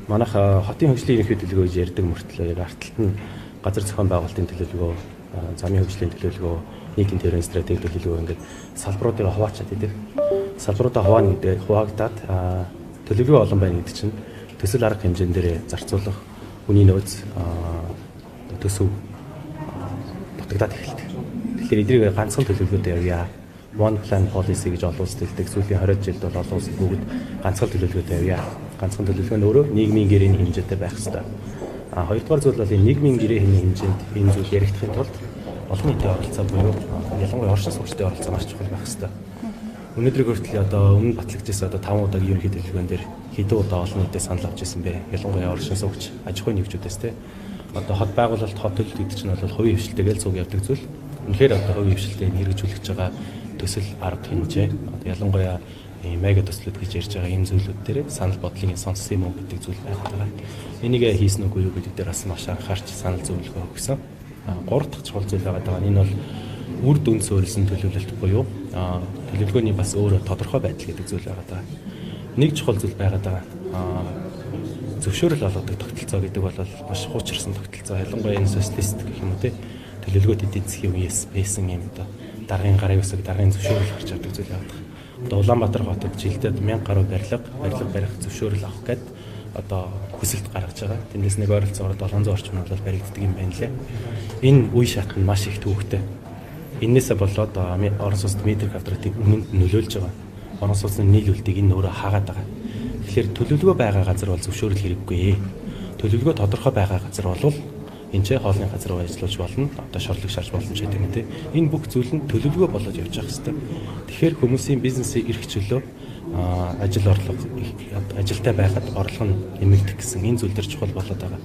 Манайх хотын хөгжлийн ерөнхий төлөвлөгөө гэж ярьдаг мөртлөө яг арталт нь газар зохион байгуулалтын төлөвлөгөө, замын хөгжлийн төлөвлөгөө, нийтийн төвийн стратеги төлөвлөгөө ингээд салбаруудыг хуваачаад идэв. Салбаруудаа хуваагдаад төлөвлөгөө олон байна гэдэг чинь төсөл арга хэмжээн дээр зарцуулах хүний нөөц төсөв дутагдаад эхэлдэг. Тэгэхээр эднийг ганцхан төлөвлөгөөтэй явъя. One plan policy гэж олон улс хэлдэг. Сүүлийн 20 жилд бол олон улс бүгд ганцхан төлөвлөгөөтэй явъя. Ганцхан төлөвлөгөө нь өөрөө нийгмийн гэрээний хэмжээтэй байх ёстой. Хоёрдугаар зүйл бол энэ нийгмийн гэрээний хэмжээнд энэ зүйл яригдахын тулд олон нийтийн оролцоо буюу ялангуяа оршин суугчдын оролцоо маш чухал байх ёстой. Өнөөдрийг хүртэл одоо өмнө батлагдсан одоо 5 удаагийн ерөнхий төлөвлөгөөн дээр хэдэн удаа олон нийтэд санал авч ирсэн бэ? Ялангуяа оршин суугч, аж ахуйн нэгжүүдээс те. Одоо хот байгуулалт, хот төлөлт гэдэг чинь бол хувийн хвшилтэйгээр цуг явдаг зүйл. Үнэхээр одоо хувийн хвшилтэйг хэрэгжүүлж байгаа төсөл арга хэмжээ. Одоо ялангуяа мега төслүүд гэж ярьж байгаа ийм зүйлүүд дээр санал бодлын сонссон юм уу гэдэг зүйл байгаа. Энийг хийсэн үгүй юу гэдэг дээр бас маш анхаарч санал зөвлөгөө өгсөн. Гурав дахь чухал зүйл байгаа. Энэ бол үр дүн суурилсан төлөвлөлт буюу төлөвлөгөөний бас өөрөө тодорхой байдал гэдэг зүйл байгаа. Нэг чухал зүйл байгаа. Зөвшөөрөл олгодог тогтолцоо гэдэг бол маш хуучирсан тогтолцоо. Ялангуяа энэ социалист гэх юм уу те төлөвлөгөөт эдийн засгийн үеэс байсан юм одоо даргын гарын үсэг, даргын зөвшөөрөл гарч ирдэг зүйл байгаа. Одоо Улаанбаатар хотод жилдээ 1000 гаруй барилга барих зөвшөөрөл авах гээд одоо хүсэлт гаргаж байгаа. Тэндээс нэг ойролцоогоор 700 орчим бол баригддаг юм байна лээ. Энэ үе шат нь маш их төвөгтэй. Иннээсээ болоод орон сууцны метрик квадратыг үнэнд нөлөөлж байгаа. Орон сууцны нийлүүлэлтийг энэ өөрөө хаагаад байгаа. Тэгэхээр төлөвлөгөө байгаа газар бол зөвшөөрөл хэрэггүй. Төлөвлөгөө тодорхой байгаа газар бол энэ ч хоолны газар руу ажиллаж болно. Одоо шорлог шарж боломжтой юм тий. Энэ бүх зүйл нь төлөвлөгөө болоод явж байгаа хэвээр. Тэгэхээр хүмүүсийн бизнесийн эрх чөлөө ажил орлого ажилтай байхад орлого нь нэмэгдэх гэсэн энэ зүйл төр чухал болоод байгаа.